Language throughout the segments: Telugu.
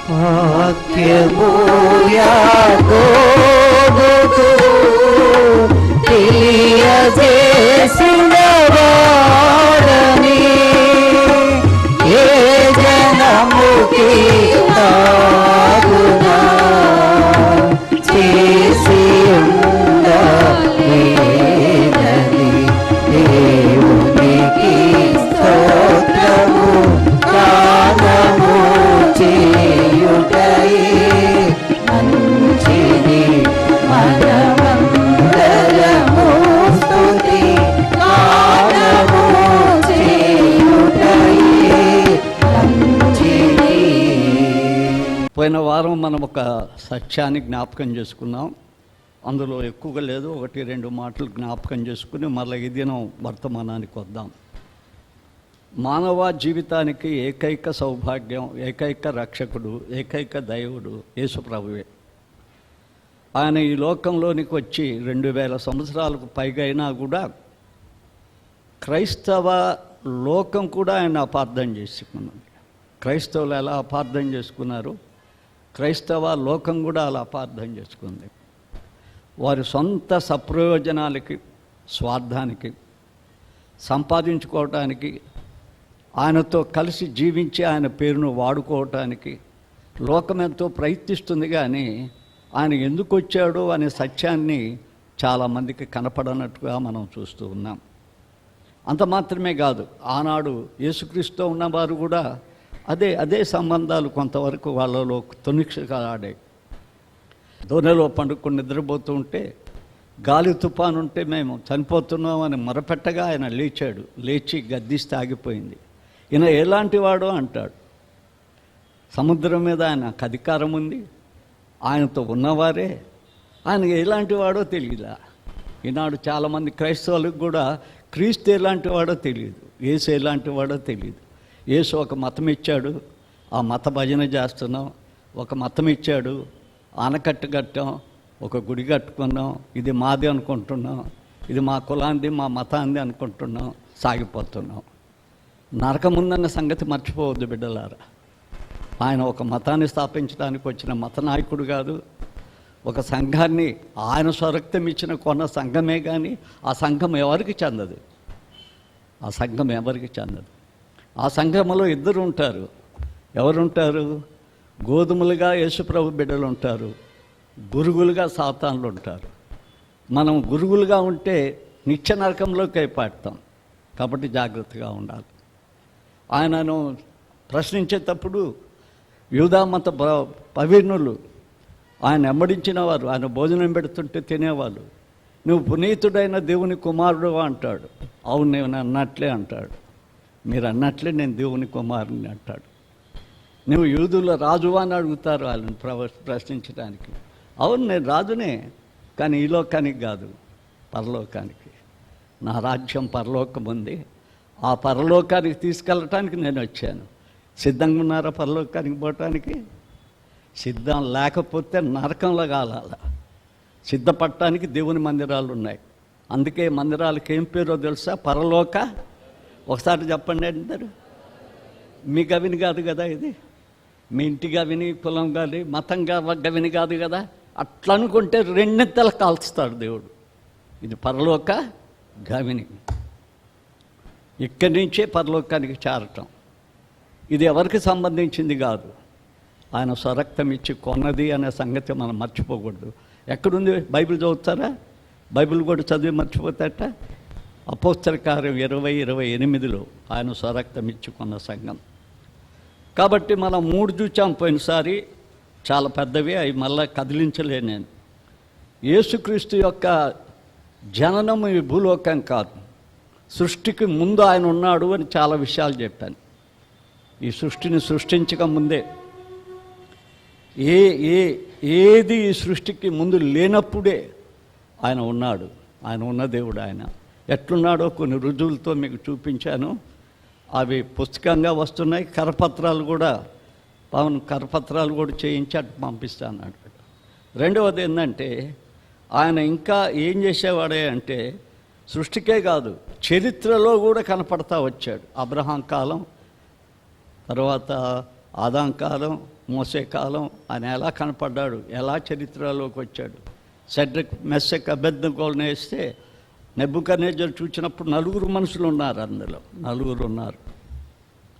వాక్యము యాకోబుకు తెలియజేసిన వాడని ఏ జనముకి తాగునా చేసి ఉండలేదని దేవునికి స్తోత్రము గానము చేయుటయే మంచిది మనమందరము స్తుతి గానము చేయుటయే మంచిది. పోయిన వారం మనం ఒక సత్యాన్ని జ్ఞాపకం చేసుకున్నాం. అందులో ఎక్కువగా లేదు, 1-2 మాటలు జ్ఞాపకం చేసుకుని మళ్ళీ ఈ దినం వర్తమానానికి వద్దాం. మానవ జీవితానికి ఏకైక సౌభాగ్యం, ఏకైక రక్షకుడు, ఏకైక దైవుడు యేసుప్రభువే. ఆయన ఈ లోకంలోనికి వచ్చి 2000 సంవత్సరాలకు పైగా అయినా కూడా క్రైస్తవ లోకం కూడా ఆయన అపార్థం చేసుకున్నది. క్రైస్తవులు ఎలా అపార్థం చేసుకున్నారు, క్రైస్తవ లోకం కూడా అలా అపార్థం చేసుకుంది. వారి సొంత సప్రయోజనాలకి, స్వార్థానికి, సంపాదించుకోవటానికి, ఆయనతో కలిసి జీవించి ఆయన పేరును వాడుకోవటానికి లోకం ఎంతో ప్రయత్నిస్తుంది. కానీ ఆయన ఎందుకు వచ్చాడు అనే సత్యాన్ని చాలామందికి కనపడనట్టుగా మనం చూస్తూ ఉన్నాం. అంత మాత్రమే కాదు, ఆనాడు యేసుక్రీస్తు ఉన్నవారు కూడా అదే సంబంధాలు కొంతవరకు వాళ్ళలో తొణికిసలాడాయి. దోణిలో పండుకొని నిద్రపోతూ ఉంటే గాలి తుఫాను ఉంటే మేము చనిపోతున్నామని మొరపెట్టగా ఆయన లేచాడు. లేచి గద్దిస్తే ఆగిపోయింది. ఈయన ఎలాంటి వాడో అంటాడు. సముద్రం మీద ఆయనకు అధికారం ఉంది, ఆయనతో ఉన్నవారే. ఆయన ఎలాంటి వాడో తెలియదా. ఈనాడు చాలామంది క్రైస్తవులకు కూడా క్రీస్తు ఎలాంటి వాడో తెలియదు, యేసు ఎలాంటి వాడో తెలియదు. యేసు ఒక మతం ఇచ్చాడు, ఆ మత భజన చేస్తున్నాం. ఒక మతం ఇచ్చాడు, ఆనకట్టు కట్టాం, ఒక గుడి కట్టుకున్నాం, ఇది మాది అనుకుంటున్నాం, ఇది మా కులాంది మా మతాంది అనుకుంటున్నాం, సాగిపోతున్నాం. నరకముందన్న సంగతి మర్చిపోవద్దు బిడ్డలారా. ఆయన ఒక మతాన్ని స్థాపించడానికి వచ్చిన మత నాయకుడు కాదు. ఒక సంఘాన్ని ఆయన స్వరక్తం ఇచ్చిన కొన్న సంఘమే. కానీ ఆ సంఘం ఎవరికి చెందదు, ఆ సంఘం ఎవరికి చెందదు. ఆ సంఘంలో ఇద్దరు ఉంటారు. ఎవరుంటారు? గోధుమలుగా యేసుప్రభు బిడ్డలు ఉంటారు, గురుగులుగా సాతానులు ఉంటారు. మనం గురుగులుగా ఉంటే నిత్య నరకంలోకి అయిపోతాం. కాబట్టి జాగ్రత్తగా ఉండాలి. ఆయనను ప్రశ్నించేటప్పుడు యూదా మత పవిర్ణులు ఆయన వెంబడించిన వారు ఆయన భోజనం పెడుతుంటే తినేవాళ్ళు. నువ్వు పునీతుడైన దేవుని కుమారుడు అంటాడు. అవును నేను అన్నట్లే అంటాడు. మీరు అన్నట్లే నేను దేవుని కుమారుని అంటాడు. నువ్వు యూదుల రాజువా అని అడుగుతారు వాళ్ళని ప్రశ్నించడానికి. అవును నేను రాజునే, కానీ ఈ లోకానికి కాదు, పరలోకానికి. నా రాజ్యం పరలోకం ఉంది, ఆ పరలోకానికి తీసుకెళ్ళటానికి నేను వచ్చాను. సిద్ధంగా ఉన్నారా పరలోకానికి పోవటానికి? సిద్ధం లేకపోతే నరకంలో కాలాల. సిద్ధపడటానికి దేవుని మందిరాలు ఉన్నాయి. అందుకే మందిరాలకి ఏం పేరో తెలుసా? పరలోక. ఒకసారి చెప్పండి అందరు. మీ గవిని కాదు కదా ఇది, మీ ఇంటి గవిని, కులం గాని, మతం గవిని కాదు కదా. అట్లా అనుకుంటే రెండింతలు కాల్చుతాడు దేవుడు. ఇది పరలోక గవిని. ఇక్కడి నుంచే పరలోకానికి చేరటం. ఇది ఎవరికి సంబంధించింది కాదు, ఆయన స్వరక్తం ఇచ్చి కొన్నది అనే సంగతి మనం మర్చిపోకూడదు. ఎక్కడుంది? బైబిల్ చదువుతారా? బైబిల్ కూడా చదివి మర్చిపోతాట. అపోస్తల కార్యం 20:28 ఆయన స్వరక్తం ఇచ్చి కొన్న సంఘం. కాబట్టి మనం 3 చూచాం పోయినసారి, చాలా పెద్దవి, అవి మళ్ళీ కదిలించలే నేను. యేసుక్రీస్తు యొక్క జననం ఈ భూలోకం కాదు, సృష్టికి ముందు ఆయన ఉన్నాడు అని చాలా విషయాలు చెప్పాను. ఈ సృష్టిని సృష్టించక ముందే ఏది ఈ సృష్టికి ముందు లేనప్పుడే ఆయన ఉన్నాడు. ఆయన ఉన్న దేవుడు. ఆయన ఎట్లున్నాడో కొన్ని రుజువులతో మీకు చూపించాను. అవి పుస్తకంగా వస్తున్నాయి. కరపత్రాలు కూడా చేయించి అటు పంపిస్తాను. రెండవది ఏంటంటే ఆయన ఇంకా ఏం చేసేవాడే అంటే సృష్టికే కాదు చరిత్రలో కూడా కనపడతా వచ్చాడు. అబ్రహాం కాలం, తర్వాత ఆదాం కాలం, మోసే కాలం ఆయన ఎలా కనపడ్డాడు, ఎలా చరిత్రలోకి వచ్చాడు. షడ్రక్ మెషక్ అబేద్నెగోలను వేస్తే నెబుకద్నెజర్ చూసినప్పుడు 4 మనుషులు ఉన్నారు, అందులో 4 ఉన్నారు.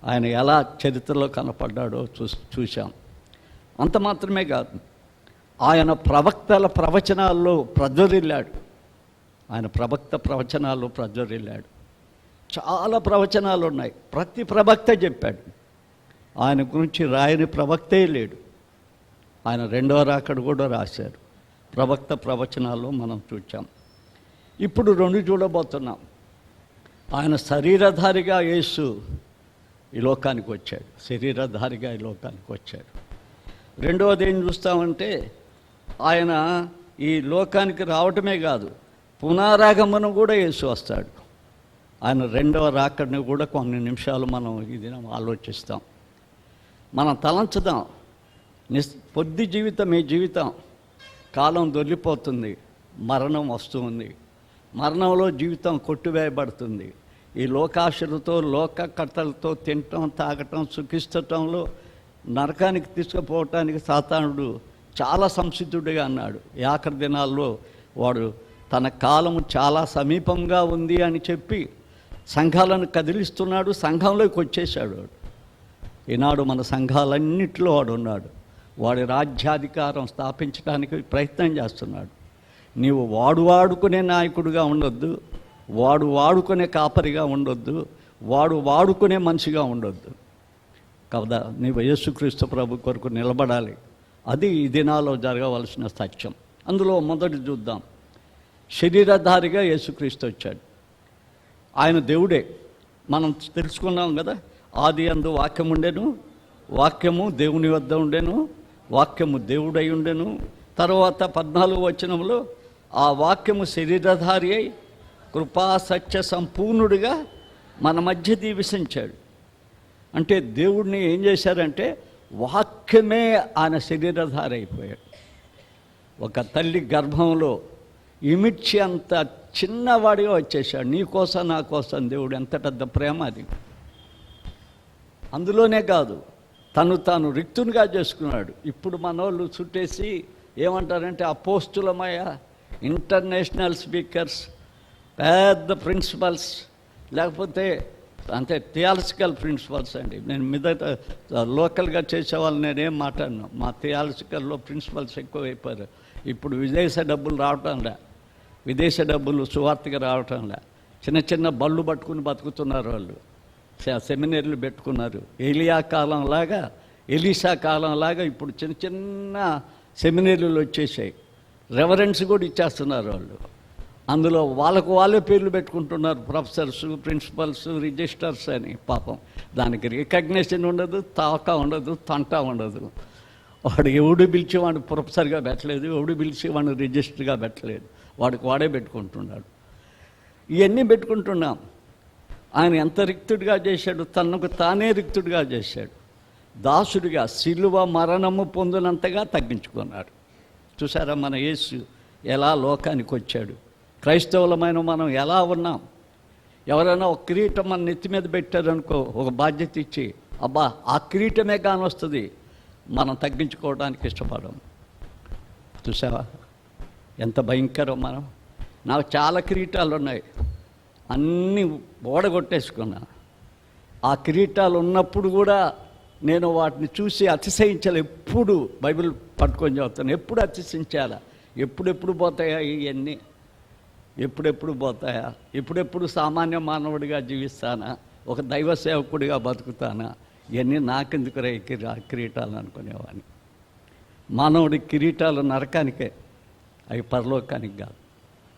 ఆయన ఎలా చరిత్రలో కనపడ్డాడో చూసాం. అంత మాత్రమే కాదు, ఆయన ప్రవక్తల ప్రవచనాల్లో ప్రజ్వరిల్లాడు. ఆయన ప్రవచనాల్లో ప్రజ్వరిల్లాడు. చాలా ప్రవచనాలు ఉన్నాయి, ప్రతి ప్రవక్త చెప్పాడు. ఆయన గురించి రాయని ప్రవక్తే లేడు. ఆయన 2వ రాకడ కూడా రాశారు. ప్రవక్త ప్రవచనాల్లో మనం చూచాం. ఇప్పుడు 2 చూడబోతున్నాం. ఆయన శరీరధారిగా యేసు ఈ లోకానికి వచ్చాడు. శరీరధారిగా ఈ లోకానికి వచ్చాడు. రెండవది ఏం చూస్తామంటే, ఆయన ఈ లోకానికి రావటమే కాదు, పునరాగమనం కూడా యేసు వస్తాడు. ఆయన 2వ రాకడని కూడా కొన్ని నిమిషాలు మనం ఇది ఆలోచిస్తాం. మనం తలంచుదాం. పొద్దు జీవితం ఈ జీవితం, కాలం దొర్లిపోతుంది, మరణం వస్తుంది. మరణంలో జీవితం కొట్టివేయబడుతుంది. ఈ లోకాశలతో లోక కట్టలతో తినటం తాగటం సుఖిస్తటంలో నరకానికి తీసుకుపోవటానికి సాతానుడు చాలా సంసిద్ధుడిగా అన్నాడు. ఈ ఆఖరి దినాల్లో వాడు తన కాలము చాలా సమీపంగా ఉంది అని చెప్పి సంఘాలను కదిలిస్తున్నాడు. సంఘంలోకి వచ్చేసాడు వాడు. ఈనాడు మన సంఘాలన్నింటిలో వాడు ఉన్నాడు. వాడి రాజ్యాధికారం స్థాపించడానికి ప్రయత్నం చేస్తున్నాడు. నీవు వాడుకునే నాయకుడిగా ఉండొద్దు, వాడుకునే కాపరిగా ఉండొద్దు, వాడుకునే మనిషిగా ఉండొద్దు కదా. నీవు యేసుక్రీస్తు ప్రభు కొరకు నిలబడాలి. అది ఈ దినాల్లో జరగవలసిన సత్యం. అందులో మొదటి చూద్దాం. శరీరధారిగా యేసుక్రీస్తు వచ్చాడు. ఆయన దేవుడే. మనం తెలుసుకున్నాం కదా, ఆది యందు వాక్యం ఉండెను, వాక్యము దేవుని వద్ద ఉండెను, వాక్యము దేవుడై ఉండెను. తర్వాత 14వ వచనంలో ఆ వాక్యము శరీరధారి అయి కృపా సత్య సంపూర్ణుడిగా మన మధ్య దీవించాడు. అంటే దేవుడిని ఏం చేశారంటే, వాక్యమే ఆయన శరీరధారి అయిపోయాడు. ఒక తల్లి గర్భంలో ఇమిడ్చి అంత చిన్నవాడిగా వచ్చేసాడు. నీ కోసం నా కోసం దేవుడు ఎంత పెద్ద ప్రేమ అది. అందులోనే కాదు, తాను రిక్తునిగా చేసుకున్నాడు. ఇప్పుడు మనోళ్ళు చుట్టేసి ఏమంటారంటే అపోస్తులమయ్య, ఇంటర్నేషనల్ స్పీకర్స్, పెద్ద ప్రిన్సిపల్స్, లేకపోతే అంటే థియాలజికల్ ప్రిన్సిపల్స్ అండి. నేను మీదట లోకల్గా చేసేవాళ్ళు నేనేం మాట్లాడినా, మా థియాలజికల్లో ప్రిన్సిపల్స్ ఎక్కువైపోయారు. ఇప్పుడు విదేశ డబ్బులు రావటంలే, విదేశ డబ్బులు సువార్తగా రావటంలే. చిన్న బళ్ళు పట్టుకుని బతుకుతున్నారు వాళ్ళు. సెమినరీలు పెట్టుకున్నారు. ఎలీసా కాలంలాగా ఇప్పుడు చిన్న సెమినరీలు వచ్చేసాయి. రెవరెన్స్ కూడా ఇచ్చేస్తున్నారు వాళ్ళు. అందులో వాళ్ళే పేర్లు పెట్టుకుంటున్నారు, ప్రొఫెసర్స్, ప్రిన్సిపల్స్, రిజిస్టర్స్ అని. పాపం దానికి రికగ్నిషన్ ఉండదు, తాక ఉండదు, తంట ఉండదు. వాడు ఎవడు పిలిచి వాడిని ప్రొఫెసర్గా పెట్టలేదు, ఎవడు పిలిచి వాడిని రిజిస్టర్గా పెట్టలేదు. వాడే పెట్టుకుంటున్నాడు. ఇవన్నీ పెట్టుకుంటున్నాం. ఆయన ఎంత రిక్తుడిగా చేశాడు, తనకు తానే రిక్తుడిగా చేశాడు. దాసుడిగా శిలువ మరణము పొందినంతగా తగ్గించుకున్నాడు. చూసారా మన యేసు ఎలా లోకానికి వచ్చాడు. క్రైస్తవులమైన మనం ఎలా ఉన్నాం. ఎవరైనా ఒక కిరీటం మన నెత్తి మీద పెట్టారనుకో, ఒక బాధ్యత ఇచ్చి, అబ్బా ఆ కిరీటమే కానొస్తుంది, మనం తగ్గించుకోవడానికి ఇష్టపడం. చూసావా ఎంత భయంకరం మనం. నాకు చాలా కిరీటాలు ఉన్నాయి, అన్నీ ఓడగొట్టేసుకున్నా. ఆ కిరీటాలు ఉన్నప్పుడు కూడా నేను వాటిని చూసి అతిశయించాలి. ఎప్పుడు బైబిల్ పట్టుకొని చదువుతాను, ఎప్పుడు అతిశయించాలా, ఎప్పుడెప్పుడు పోతాయా ఇవన్నీ, ఎప్పుడెప్పుడు పోతాయా, ఎప్పుడెప్పుడు సామాన్య మానవుడిగా జీవిస్తానా, ఒక దైవ సేవకుడిగా బతుకుతానా, ఇవన్నీ నాకెందుకు రే కిరీటాలు అనుకునేవాడిని. మానవుడి కిరీటాలు నరకానికే, అవి పరలోకానికి కాదు.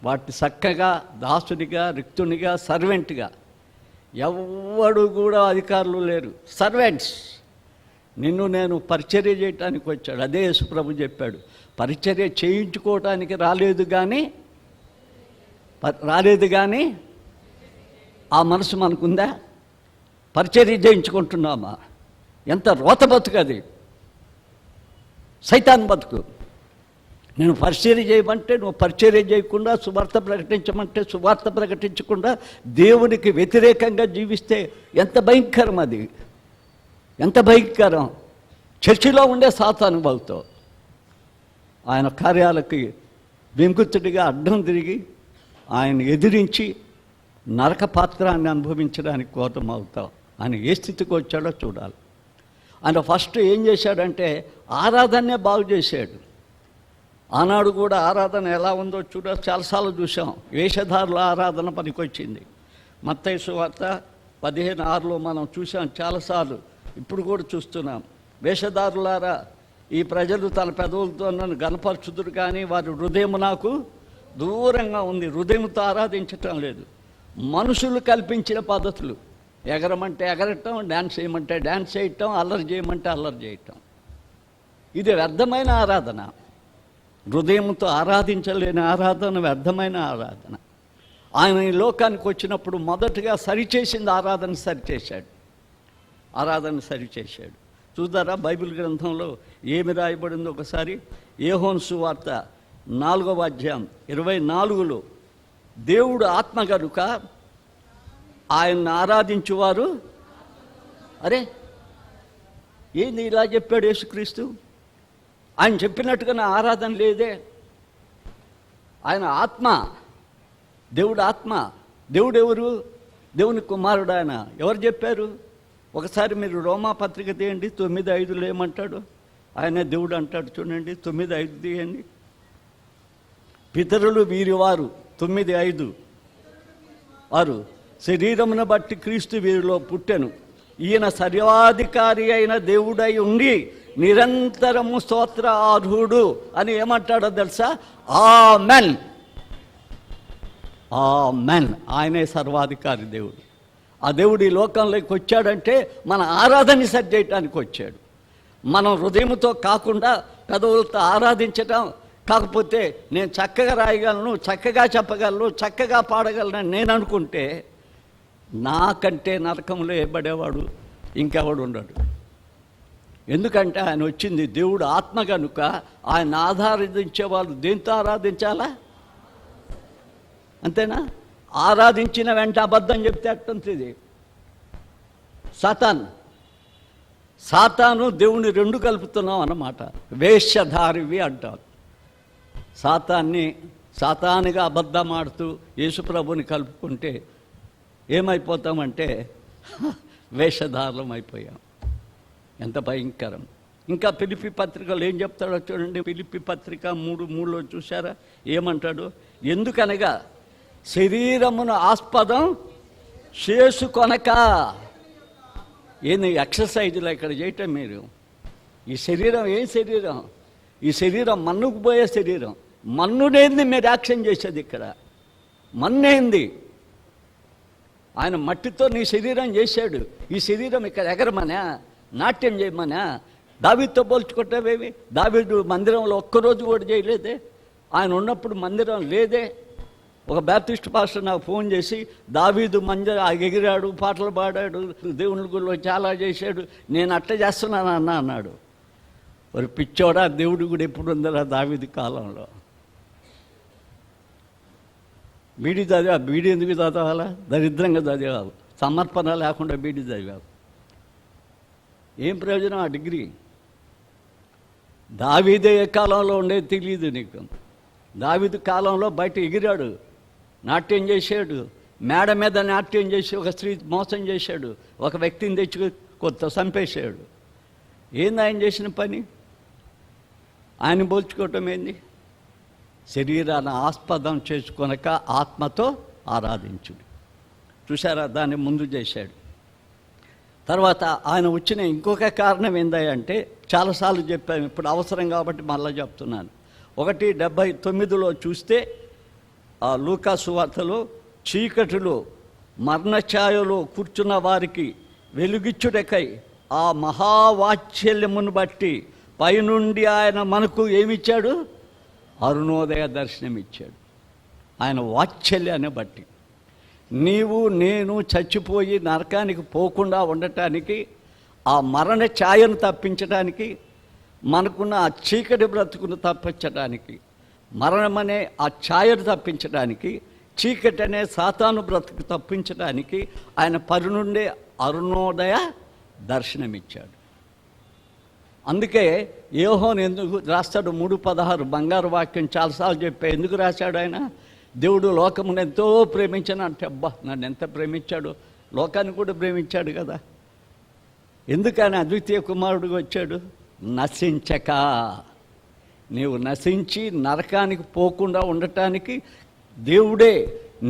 వాటిని చక్కగా దాసుడిగా, రిక్తునిగా, సర్వెంట్గా, ఎవడు కూడా అధికారులు లేరు, సర్వెంట్స్. నిన్ను నేను పరిచర్య చేయటానికి వచ్చాడు. అదే యేసు ప్రభు చెప్పాడు, పరిచర్య చేయించుకోవటానికి రాలేదు కానీ ఆ మనసు మనకుందా? పరిచర్య చేయించుకుంటున్నామా? ఎంత రోత బతుకది, సైతాన్ బతుకు. నేను పరిచర్య చేయమంటే నువ్వు పరిచర్య చేయకుండా, సువార్త ప్రకటించమంటే సువార్త ప్రకటించకుండా దేవునికి వ్యతిరేకంగా జీవిస్తే ఎంత భయంకరం అది, ఎంత భయంకరం. చర్చిలో ఉండే సాతాను బాగుతావు ఆయన కార్యాలకి విముక్తుడిగా అడ్డం తిరిగి ఆయన ఎదిరించి నరక పాత్రాన్ని అనుభవించడానికి కోతం అవుతావు. ఆయన ఏ స్థితికి వచ్చాడో చూడాలి. ఆయన ఫస్ట్ ఏం చేశాడంటే ఆరాధనే బాగు చేశాడు. ఆనాడు కూడా ఆరాధన ఎలా ఉందో చాలాసార్లు చూసాం. వేషధారుల ఆరాధన పనికొచ్చింది. మత్తయి సువార్త 15:6 మనం చూసాం చాలాసార్లు, ఇప్పుడు కూడా చూస్తున్నాం. వేషధారులారా, ఈ ప్రజలు తన పెదవులతో నన్ను గనపరచుదురు కానీ వారి హృదయం నాకు దూరంగా ఉంది. హృదయంతో ఆరాధించటం లేదు. మనుషులు కల్పించిన పద్ధతులు, ఎగరమంటే ఎగరటం, డ్యాన్స్ చేయమంటే డ్యాన్స్ చేయటం, అల్లరి చేయమంటే అల్లరి చేయటం. ఇది వ్యర్థమైన ఆరాధన. హృదయంతో ఆరాధించలేని ఆరాధన వ్యర్థమైన ఆరాధన. ఆయన ఈ లోకానికి వచ్చినప్పుడు మొదటగా సరిచేసింది ఆరాధన సరిచేశాడు. చూద్దారా బైబిల్ గ్రంథంలో ఏమి రాయబడిందో ఒకసారి. యోహాను సువార్త 4వ అధ్యాయం 24లో దేవుడు ఆత్మ గనుక ఆయన్ని ఆరాధించువారు. అరే ఏంది ఇలా చెప్పాడు యేసుక్రీస్తు? ఆయన చెప్పినట్టుగా ఆరాధన లేదే. ఆయన ఆత్మ, దేవుడు ఆత్మ. దేవుడు ఎవరు? దేవుని కుమారుడు ఆయన. ఎవరు చెప్పారు? ఒకసారి మీరు రోమా పత్రిక తీయండి, 9:5 ఏమంటాడు? ఆయన దేవుడు అంటాడు చూడండి. 9:5 తీయండి. పితరులు వీరివారు 9:5 వారు శరీరమును బట్టి క్రీస్తు వీరిలో పుట్టెను. ఈయన సర్వాధికారి అయిన దేవుడై ఉండి నిరంతరము స్తోత్ర అర్హుడు అని ఏమంటాడో తెలుసా? ఆమెన్. ఆమెన్. ఆయనే సర్వాధికారి దేవుడు. ఆ దేవుడు ఈ లోకంలోకి వచ్చాడంటే మన ఆరాధన సరి చేయటానికి వచ్చాడు. మనం హృదయంతో కాకుండా పెదవులతో ఆరాధించటం. కాకపోతే నేను చక్కగా రాయగలను, చక్కగా చెప్పగలను, చక్కగా పాడగలను నేను అనుకుంటే నాకంటే నరకంలో ఏబడేవాడు ఇంకెవడు ఉండడు. ఎందుకంటే ఆయన వచ్చింది దేవుడు ఆత్మ కనుక ఆయన ఆరాధించే వాళ్ళు దేంతో ఆరాధించాలా? అంతేనా? ఆరాధించిన వెంట అబద్ధం చెప్తే అట్టంతది. సాతాను దేవుని రెండు కలుపుతున్నాం అన్నమాట. వేషధారివి అంటారు. సాతానుగా అబద్ధం ఆడుతూ యేసుప్రభుని కలుపుకుంటే ఏమైపోతామంటే వేషధారులం అయిపోయాం. ఎంత భయంకరం. ఇంకా ఫిలిప్పీ పత్రికలు ఏం చెప్తాడో చూడండి. ఫిలిప్పీ పత్రిక 3:3లో చూసారా ఏమంటాడు? ఎందుకనగా శరీరమును ఆస్పదం చేసుకొనక. ఏంది ఎక్సర్సైజులు ఇక్కడ చేయటం మీరు? ఈ శరీరం ఏం శరీరం? ఈ శరీరం మన్నుకు పోయే శరీరం. మన్నునేంది మీరు యాక్షన్ చేసేది? ఇక్కడ మన్నేంది? ఆయన మట్టితో నీ శరీరం చేశాడు. ఈ శరీరం ఇక్కడ ఎగరమనా, నాట్యం చేయమనా? దావీదుతో పోల్చుకుంటావేమి? దావీదు మందిరంలో ఒక్కరోజు కూడా చేయలేదే. ఆయన ఉన్నప్పుడు మందిరం లేదే. ఒక బ్యాప్టిస్ట్ పాస్టర్ నాకు ఫోన్ చేసి దావీదు ఎగిరాడు, పాటలు పాడాడు, దేవుని గుడిలో చాలా చేశాడు, నేను అట్ట చేస్తున్నాను అన్నాడు. మరి పిచ్చోడా, దేవుడి కూడా ఎప్పుడు ఉందరా దావీదు కాలంలో? బీడీ చదివా. బీడీ ఎందుకు చదవాలా? దరిద్రంగా చదివావు. సమర్పణ లేకుండా బీడీ చదివావు. ఏం ప్రయోజనం ఆ డిగ్రీ? దావీదే ఏ కాలంలో ఉండేది తెలియదు నీకు. దావీదు కాలంలో బయట ఎగిరాడు, నాట్యం చేశాడు, మేడ మీద నాట్యం చేసి ఒక స్త్రీ మోసం చేశాడు, ఒక వ్యక్తిని తెచ్చి చంపేశాడు. ఏంది ఆయన చేసిన పని? ఆయన పోల్చుకోవటం ఏంది? శరీరాన్ని ఆస్పదం చేసుకొనక ఆత్మతో ఆరాధించుడు. చూసారా? దాన్ని ముందు చేశాడు. తర్వాత ఆయన వచ్చిన ఇంకొక కారణం ఏందంటే చాలాసార్లు చెప్పాను, ఇప్పుడు అవసరం కాబట్టి మళ్ళీ చెప్తున్నాను. 1:79లో చూస్తే ఆ లూకా సువార్తలో చీకటిలో మరణఛాయలో కూర్చున్న వారికి వెలుగిచ్చుటకై ఆ మహావాత్సల్యమును బట్టి పైనుండి ఆయన మనకు ఏమిచ్చాడు? అరుణోదయ దర్శనం ఇచ్చాడు. ఆయన వాత్సల్యాన్ని బట్టి నీవు నేను చచ్చిపోయి నరకానికి పోకుండా ఉండటానికి, ఆ మరణ ఛాయను తప్పించడానికి, మనకున్న ఆ చీకటి బ్రతుకును తప్పించడానికి, మరణమనే ఆ ఛాయను తప్పించడానికి, చీకటి అనే సాతాను బ్రతుకు తప్పించడానికి ఆయన పరి నుండే అరుణోదయ దర్శనమిచ్చాడు. అందుకే యోహోను ఎందుకు రాస్తాడు 3:16 బంగారు వాక్యం చాలాసార్లు చెప్పా. ఎందుకు రాశాడు ఆయన? దేవుడు లోకమును ఎంతో ప్రేమించాను అంటే, అబ్బా నన్ను ఎంత ప్రేమించాడు, లోకాన్ని కూడా ప్రేమించాడు కదా. ఎందుకని అద్వితీయ కుమారుడిగా వచ్చాడు? నశించక, నీవు నశించి నరకానికి పోకుండా ఉండటానికి దేవుడే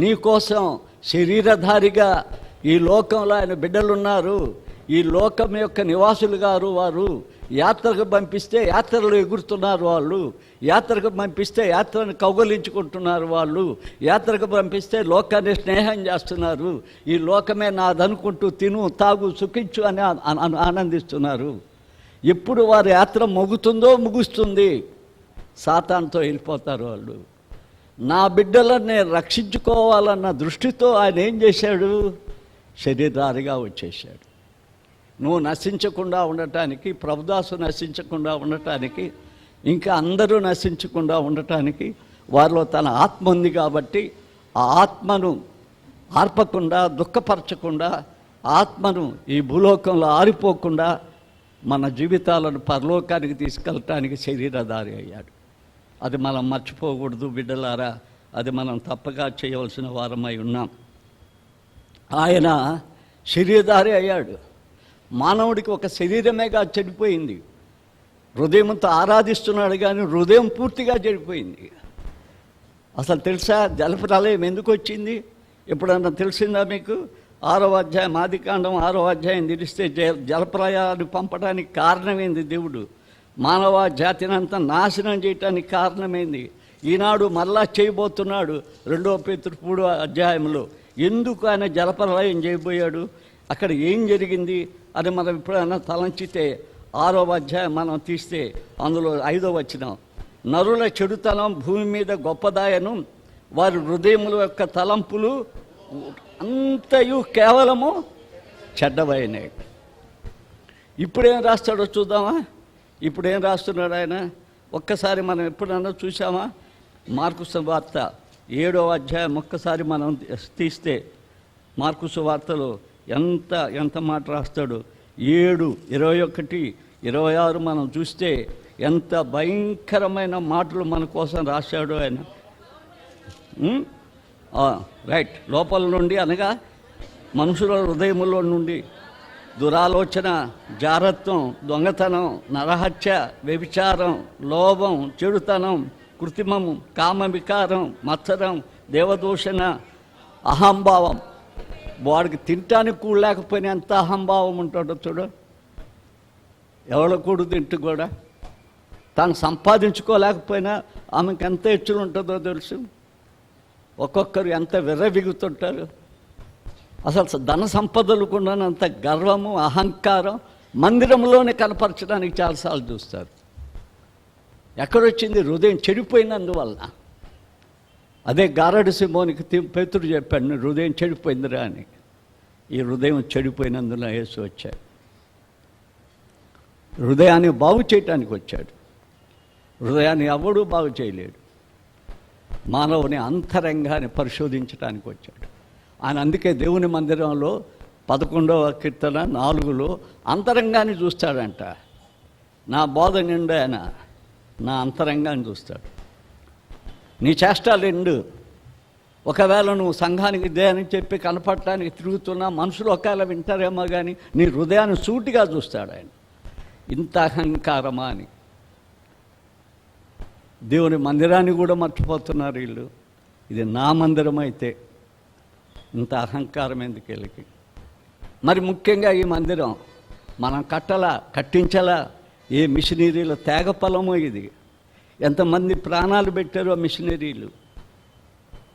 నీ కోసం శరీరధారిగా ఈ లోకంలో ఆయన బిడ్డలున్నారు. ఈ లోకం యొక్క నివాసులు గారు వారు. యాత్రకు పంపిస్తే యాత్రలు ఎగురుతున్నారు వాళ్ళు, యాత్రకు పంపిస్తే యాత్రను కౌగలించుకుంటున్నారు వాళ్ళు, యాత్రకు పంపిస్తే లోకాన్ని స్నేహం చేస్తున్నారు. ఈ లోకమే నాదనుకుంటూ తిను తాగు సుఖించు అని ఆనందిస్తున్నారు. ఎప్పుడు వారి యాత్ర ముగుస్తుంది, సాతానుతో వెళ్ళిపోతారు వాళ్ళు. నా బిడ్డలను నేను రక్షించుకోవాలన్న దృష్టితో ఆయన ఏం చేశాడు? శరీరధారిగా వచ్చేసాడు. నువ్వు నశించకుండా ఉండటానికి, ప్రభుదాసు నశించకుండా ఉండటానికి, ఇంకా అందరూ నశించకుండా ఉండటానికి వారిలో తన ఆత్మ ఉంది కాబట్టి ఆ ఆత్మను ఆర్పకుండా, దుఃఖపరచకుండా, ఆత్మను ఈ భూలోకంలో ఆరిపోకుండా మన జీవితాలను పరలోకానికి తీసుకెళ్ళటానికి శరీరధారి అయ్యాడు. అది మనం మర్చిపోకూడదు బిడ్డలారా. అది మనం తప్పగా చేయవలసిన వారమై ఉన్నాం. ఆయన శరీరధారి అయ్యాడు. మానవుడికి ఒక శరీరమేగా చెడిపోయింది. హృదయంతో ఆరాధిస్తున్నాడు కానీ హృదయం పూర్తిగా చెడిపోయింది. అసలు తెలుసా జలప్రలయం ఎందుకు వచ్చింది? ఎప్పుడన్నా తెలిసిందా మీకు? 6వ అధ్యాయం, ఆదికాండం 6వ అధ్యాయం తెలిస్తే జలప్రలయాన్ని పంపడానికి కారణమైంది దేవుడు. మానవ జాతినంతా నాశనం చేయటానికి కారణమైంది. ఈనాడు మళ్ళా చేయబోతున్నాడు 2వ పేతురు 3వ అధ్యాయంలో. ఎందుకు ఆయన జలప్రలయం చేయబోయాడు? అక్కడ ఏం జరిగింది అని మనం ఎప్పుడైనా తలంచితే 6వ అధ్యాయం మనం తీస్తే అందులో 5వ వచనం, నరుల చెడుతనం భూమి మీద గొప్పదాయను, వారి హృదయముల యొక్క తలంపులు అంతయు కేవలము చెడ్డవైనాయి. ఇప్పుడేం రాస్తాడో చూద్దామా? ఇప్పుడేం రాస్తున్నాడు ఆయన? ఒక్కసారి మనం ఎప్పుడన్నా చూసామా? మార్కు సువార్త 7వ అధ్యాయం ఒక్కసారి మనం తీస్తే మార్కు సువార్తలో ఎంత మాట రాస్తాడు? 7:21-26 మనం చూస్తే ఎంత భయంకరమైన మాటలు మన కోసం రాశాడు ఆయన. రైట్. లోపల నుండి అనగా మనుషుల హృదయములో నుండి దురాలోచన, జారత్వం, దొంగతనం, నరహత్య, వ్యభిచారం, లోభం, చెడుతనం, కృత్రిమము, కామ వికారం, మత్సరం, దేవదూషణ, అహంభావం. వాడికి తినటానికి కూడా లేకపోయినా ఎంత అహంభావం ఉంటాడో చూడు. ఎవడ కూడు తింటూ కూడా తాను సంపాదించుకోలేకపోయినా ఆమెకు ఎంత హెచ్చులు ఉంటుందో తెలుసు. ఒక్కొక్కరు ఎంత విర్రవిగుతుంటారు. అసలు ధన సంపదలు కూడా అంత గర్వము, అహంకారం మందిరంలోనే కనపరచడానికి చాలాసార్లు చూస్తారు. ఎక్కడొచ్చింది? హృదయం చెడిపోయినందువల్ల. అదే గారడి సింహోనికి పేతురు చెప్పాడు, హృదయం చెడిపోయిందిరా అని. ఈ హృదయం చెడిపోయినందున యేసు వచ్చాడు. హృదయాన్ని బాగు చేయటానికి వచ్చాడు. హృదయాన్ని ఎవడూ బాగు చేయలేడు. మానవుని అంతరంగాన్ని పరిశోధించడానికి వచ్చాడు ఆయన. అందుకే దేవుని మందిరంలో 11వ కీర్తన 4లో అంతరంగాన్ని చూస్తాడంట. నా బోధ నిండు ఆయన నా అంతరంగాన్ని చూస్తాడు. నీ చేష్టాలు నిండు. ఒకవేళ నువ్వు సంఘానికి ఇదే అని చెప్పి కనపడటానికి తిరుగుతున్నా మనుషులు ఒకవేళ వింటారేమో కానీ నీ హృదయాన్ని సూటిగా చూస్తాడు ఆయన. ఇంత అహంకారమా అని. దేవుని మందిరాన్ని కూడా మర్చిపోతున్నారు వీళ్ళు. ఇది నా మందిరం అయితే ఇంత అహంకారం ఎందుకు వీళ్ళకి? మరి ముఖ్యంగా ఈ మందిరం మనం కట్టించాలా? ఏ మిషనరీల త్యాగ ఫలమో ఇది. ఎంతమంది ప్రాణాలు పెట్టారో మిషనరీలు.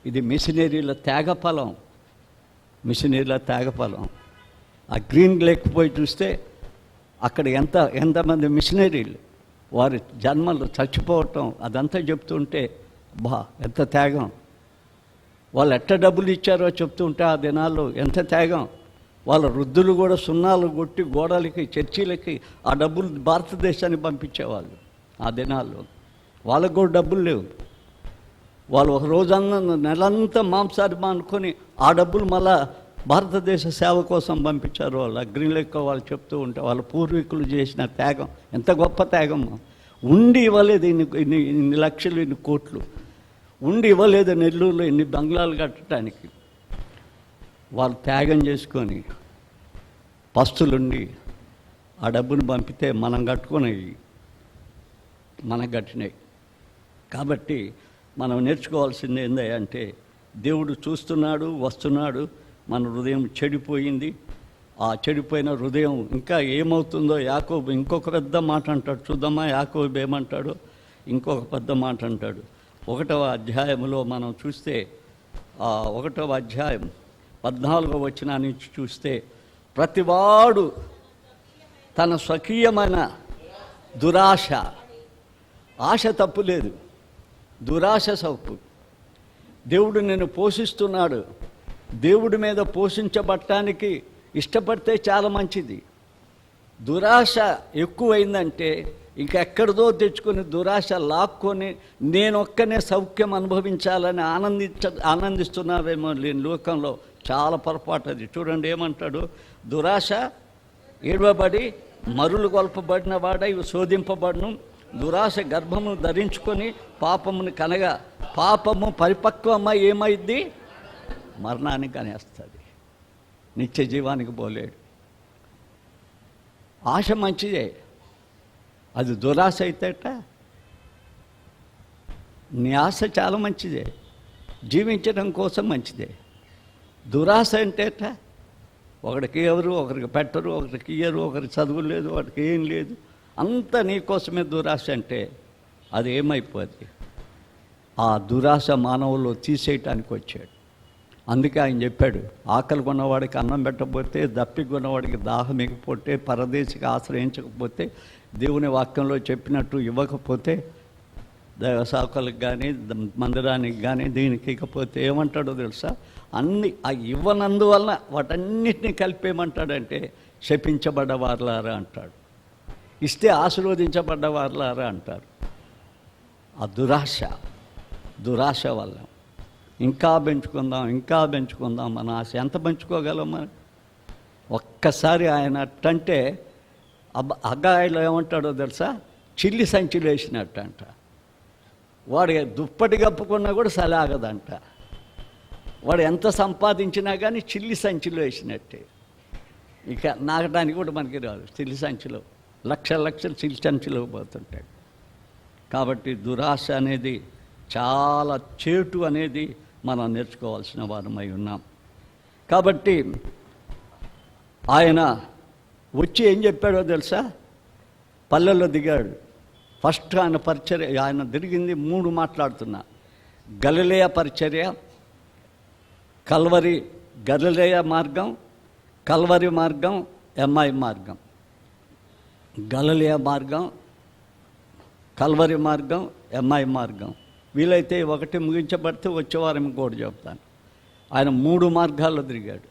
ఇది మిషనరీల త్యాగ ఫలం. మిషనరీల త్యాగ ఫలం. ఆ గ్రీన్ లేక్ పోయి చూస్తే అక్కడ ఎంతమంది మిషనరీలు వారి జన్మలు చచ్చిపోవటం అదంతా చెప్తుంటే ఎంత త్యాగం. వాళ్ళు ఎట్ట డబ్బులు ఇచ్చారో చెప్తుంటే ఆ దినాల్లో ఎంత త్యాగం. వాళ్ళ వృద్ధులు కూడా సున్నాలు కొట్టి గోడలకి, చర్చీలకి ఆ డబ్బులు భారతదేశానికి పంపించేవాళ్ళు ఆ దినాల్లో. వాళ్ళకు కూడా డబ్బులు లేవు. వాళ్ళు ఒక రోజన్నా నెలంతా మాంసాన్ని మానుకొని ఆ డబ్బులు మళ్ళా భారతదేశ సేవ కోసం పంపించారు. వాళ్ళు అగ్నిలెక్క వాళ్ళు చెప్తూ ఉంటే వాళ్ళ పూర్వీకులు చేసిన త్యాగం ఎంత గొప్ప త్యాగం. ఉండి ఇవ్వలేదు ఇన్ని లక్షలు, ఇన్ని కోట్లు ఉండి ఇవ్వలేదు నెల్లూరులో ఇన్ని బంగ్లాలు కట్టడానికి. వాళ్ళు త్యాగం చేసుకొని పస్తులుండి ఆ డబ్బును పంపితే మనం కట్టుకునేవి, మనం కట్టినాయి. కాబట్టి మనం నేర్చుకోవాల్సింది ఏంటంటే దేవుడు చూస్తున్నాడు, వస్తున్నాడు. మన హృదయం చెడిపోయింది. ఆ చెడిపోయిన హృదయం ఇంకా ఏమవుతుందో యాకోబు ఇంకొక పెద్ద మాట అంటాడు. చూద్దామా యాకోబు ఏమంటాడు? ఇంకొక పెద్ద మాట అంటాడు. 1వ అధ్యాయంలో మనం చూస్తే 1వ అధ్యాయం 14వ వచనం నుంచి చూస్తే, ప్రతివాడు తన స్వకీయమైన దురాశ, ఆశ తప్పు లేదు, దురాశ తప్పు. దేవుడు నిన్ను పోషిస్తున్నాడు. దేవుడి మీద పోషించబడటానికి ఇష్టపడితే చాలా మంచిది. దురాశ ఎక్కువైందంటే ఇంకెక్కడిదో తెచ్చుకొని దురాశ లాక్కొని నేనొక్కనే సౌఖ్యం అనుభవించాలని ఆనందిస్తున్నావేమో లేని లోకంలో చాలా పొరపాటు అది. చూడండి ఏమంటాడు? దురాశ ఏడవబడి మరులు గొల్పబడిన వాడై శోధింపబడును. దురాశ గర్భము ధరించుకొని పాపమును కనగా పాపము పరిపక్వమై ఏమైద్ది? మరణానికి అనేస్తుంది, నిత్య జీవానికి పోలేడు. ఆశ మంచిదే, అది దురాశ అయితేట. నీ ఆశ చాలా మంచిదే, జీవించడం కోసం మంచిదే. దురాశ అంటేట ఒకరికి ఎవరు, ఒకరికి పెట్టరు, ఒకరికి ఇయ్యరు, ఒకరికి చదువు లేదు, ఒకరికి ఏం లేదు, అంతా నీ కోసమే దురాశ అంటే అది ఏమైపోద్ది? ఆ దురాశ మానవుల్లో తీసేయటానికి వచ్చాడు. అందుకే ఆయన చెప్పాడు, ఆకలి కొన్నవాడికి అన్నం పెట్టకపోతే, దప్పి కొన్నవాడికి దాహం ఎగిపోతే, పరదేశికి ఆశ్రయించకపోతే, దేవుని వాక్యంలో చెప్పినట్టు ఇవ్వకపోతే, దేవసాకులకు కానీ మందిరానికి కానీ దీనికి ఇకపోతే ఏమంటాడో తెలుసా? అన్ని ఆ ఇవ్వనందువలన వాటన్నిటినీ కలిపేయమంటాడంటే శపించబడ్డవారులారా అంటాడు, ఇస్తే ఆశీర్వదించబడ్డవారులారా అంటారు. ఆ దురాశ వల్ల ఇంకా పెంచుకుందాం మన ఆశ. ఎంత పెంచుకోగలం మనం? ఒక్కసారి ఆయన అట్టంటే అగ్గాయిలో ఏమంటాడో తెలుసా? చిల్లి సంచిలో వేసినట్టు అంట. వాడు దుప్పటి కప్పుకున్నా కూడా సలాగదంట. వాడు ఎంత సంపాదించినా కానీ చిల్లి సంచిలో వేసినట్టే. ఇక నాగడానికి కూడా మనకి రాదు. చిల్లి సంచిలో లక్షలు చిల్లి సంచిలో పోతుంటాడు. కాబట్టి దురాశ అనేది చాలా చేటు అనేది మనం నేర్చుకోవాల్సిన వారమై ఉన్నాం. కాబట్టి ఆయన వచ్చి ఏం చెప్పాడో తెలుసా? పల్లెల్లో దిగాడు. ఫస్ట్ ఆయన పరిచర్య, ఆయన తిరిగింది 3 మాట్లాడుతున్నా: గలిలయ పరిచర్య, గలిలయ మార్గం, కల్వరి మార్గం, ఎమ్మాయి మార్గం. గలిలయ మార్గం, కల్వరి మార్గం, ఎమ్మాయి మార్గం. వీలైతే ఒకటి ముగించబడితే వచ్చే వారం ఇంకోటి చెప్తాను. ఆయన 3 మార్గాల్లో తిరిగాడు.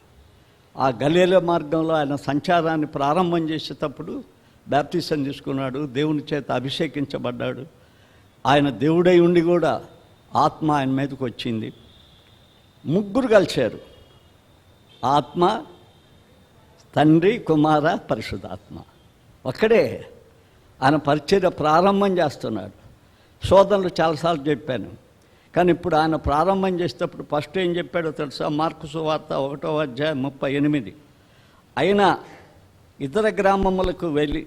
ఆ గలిలయ మార్గంలో ఆయన సంచారాన్ని ప్రారంభం చేసేటప్పుడు బాప్టిజం తీసుకున్నాడు, దేవుని చేత అభిషేకించబడ్డాడు. ఆయన దేవుడై ఉండి కూడా ఆత్మ ఆయన మీదకి వచ్చింది. 3 కలిశారు, ఆత్మ, తండ్రి, కుమార, పరిశుద్ధాత్మ. ఒక్కడే ఆయన పరిచర్య ప్రారంభం చేస్తున్నాడు. శోధనలు చాలాసార్లు చెప్పాను, కానీ ఇప్పుడు ఆయన ప్రారంభం చేసేటప్పుడు ఫస్ట్ ఏం చెప్పాడో తెలుసా? మార్కు సువార్త 1వ అధ్యాయం 38. అయినా ఇతర గ్రామములకు వెళ్ళి,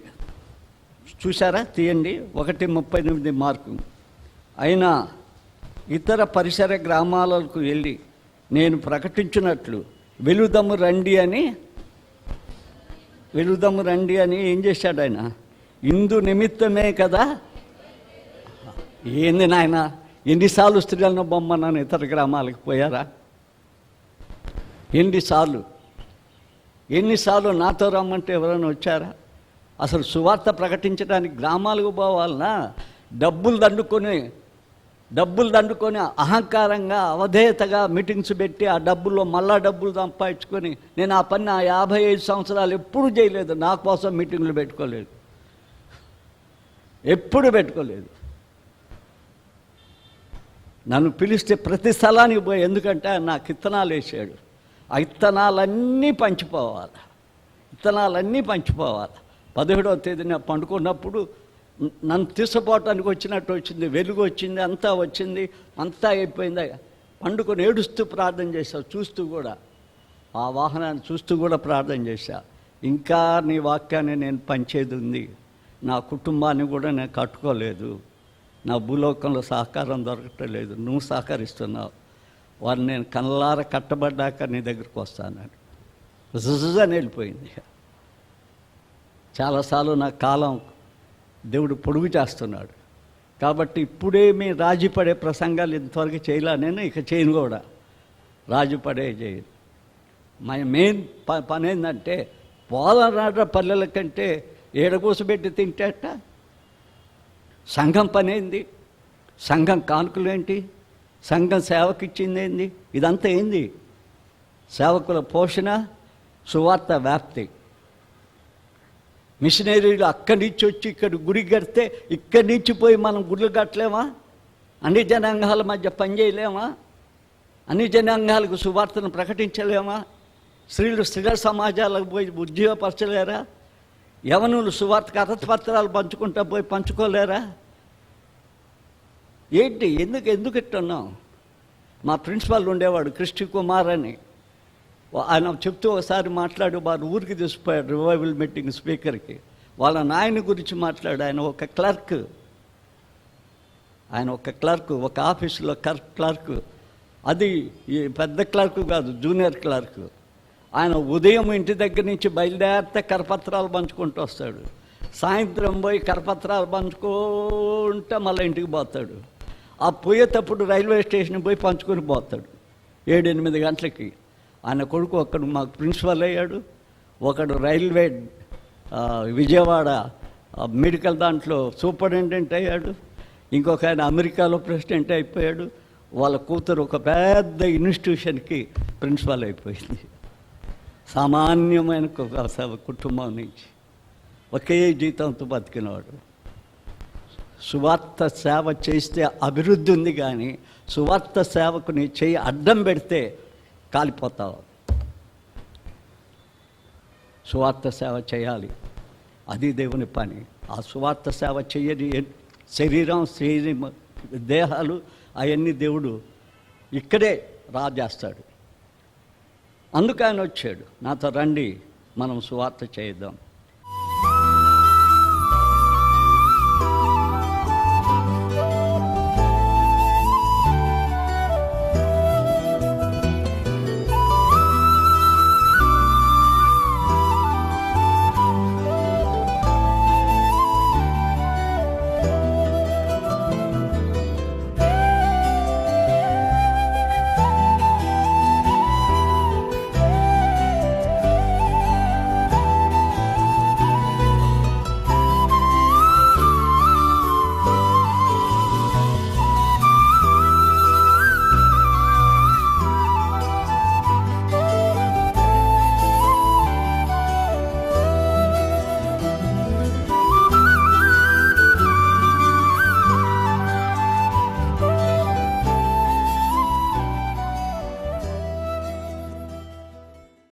చూసారా? తీయండి, 1:38 మార్కు. అయినా ఇతర పరిసర గ్రామాలకు వెళ్ళి నేను ప్రకటించినట్లు వెలుదము రండి అని ఏం చేశాడు ఆయన? ఇందు నిమిత్తమే కదా. ఏంది నాయన, ఎన్నిసార్లు స్త్రీలను బొమ్మన్నాను ఇతర గ్రామాలకు పోయారా? ఎన్నిసార్లు నాతో రమ్మంటే ఎవరైనా వచ్చారా? అసలు సువార్త ప్రకటించడానికి గ్రామాలకు పోవాలన్నా? డబ్బులు దండుకొని అహంకారంగా అవధేయతగా మీటింగ్స్ పెట్టి ఆ డబ్బుల్లో మళ్ళా డబ్బులు సంపాదించుకొని, నేను ఆ పని 55 సంవత్సరాలు ఎప్పుడు చేయలేదు. నా కోసం మీటింగ్లు పెట్టుకోలేదు, ఎప్పుడు పెట్టుకోలేదు. నన్ను పిలిస్తే ప్రతి స్థలానికి పోయి, ఎందుకంటే నాకు ఇత్తనాలు వేసాడు. ఆ విత్తనాలన్నీ పంచిపోవాలి. విత్తనాలన్నీ పంచిపోవాలి. 17వ తేదీన పండుకున్నప్పుడు నన్ను తీసుకుపోవటానికి వచ్చినట్టు వచ్చింది, వెలుగు వచ్చింది, అంతా వచ్చింది, అంతా అయిపోయింది. పండుకొని ఏడుస్తూ ప్రార్థన చేశా, చూస్తూ కూడా ఆ వాహనాన్ని చూస్తూ కూడా ప్రార్థన చేశా. ఇంకా నీ వాక్యాన్ని నేను పంచేది ఉంది, నా కుటుంబాన్ని కూడా నేను కట్టుకోలేదు, నా భూలోకంలో సహకారం దొరకట్లేదు, నువ్వు సహకరిస్తున్నావు, వారిని నేను కళ్ళార కట్టబడ్డాక నీ దగ్గరికి వస్తాను. అని వెళ్ళిపోయింది. చాలాసార్లు నా కాలం దేవుడు పొడుగు చేస్తున్నాడు. కాబట్టి ఇప్పుడేమీ రాజీపడే ప్రసంగాలు ఇంతవరకు చేయలే, నేను ఇక చేయను కూడా. రాజీపడే చేయను. మన మెయిన్ పని ఏంటంటే పోలనాట పల్లెల కంటే ఏడగూసబెట్టి తింటేట. సంఘం పని ఏంది? సంఘం కానుకలు ఏంటి? సంఘం సేవకు ఇచ్చింది ఏంది? ఇదంతా ఏంది? సేవకుల పోషణ, సువార్త వ్యాప్తి. మిషనరీలు అక్కడి నుంచి వచ్చి ఇక్కడ గుడి కడితే ఇక్కడి నుంచి పోయి మనం గుళ్ళు కట్టలేమా? అన్ని జనాంగాల మధ్య పనిచేయలేమా? అన్ని జనాంగాలకు సువార్తను ప్రకటించలేమా? స్త్రీల సమాజాలకు పోయి ఉద్యోగపరచలేరా? యవనులు సువార్త కరపత్రాలు పంచుకుంటా పోయి పంచుకోలేరా? ఏంటి? ఎందుకు ఇట్టున్నాం? మా ప్రిన్సిపాల్ ఉండేవాడు కృష్ణ కుమార్ అని, ఆయన చెప్తూ ఒకసారి మాట్లాడి వారు ఊరికి తీసుకుపోయాడు రివైవల్ మీటింగ్ స్పీకర్కి. వాళ్ళ నాయన గురించి మాట్లాడు. ఆయన ఒక క్లర్క్, ఒక ఆఫీసులో క్లర్క్. అది ఈ పెద్ద క్లర్క్ కాదు, జూనియర్ క్లర్క్. ఆయన ఉదయం ఇంటి దగ్గర నుంచి బయలుదేరితే కరపత్రాలు పంచుకుంటూ వస్తాడు, సాయంత్రం పోయి కరపత్రాలు పంచుకుంటూ మళ్ళీ ఇంటికి పోతాడు. ఆ పోయేటప్పుడు రైల్వే స్టేషన్ పోయి పంచుకొని పోతాడు 7-8 గంటలకి. ఆయన కొడుకు ఒకడు మాకు ప్రిన్సిపల్ అయ్యాడు, ఒకడు రైల్వే విజయవాడ మెడికల్ దాంట్లో సూపరింటెండెంట్ అయ్యాడు, ఇంకొక ఆయన అమెరికాలో ప్రెసిడెంట్ అయిపోయాడు. వాళ్ళ కూతురు ఒక పెద్ద ఇన్స్టిట్యూషన్కి ప్రిన్సిపల్ అయిపోయింది. సామాన్యమైన కుటుంబం నుంచి ఒకే జీతంతో బతికినవాడు. సువార్త సేవ చేస్తే అభివృద్ధి ఉంది, కానీ సువార్త సేవకు నీ చేయి అడ్డం పెడితే కాలిపోతావు. సువార్త సేవ చేయాలి, అది దేవుని పని. ఆ సువార్త సేవ చేయని శరీరం, దేహాలు అవన్నీ దేవుడు ఇక్కడే రాజేస్తాడు. అందుకు ఆయన వచ్చాడు, నాతో రండి మనం సువార్త చేద్దాం.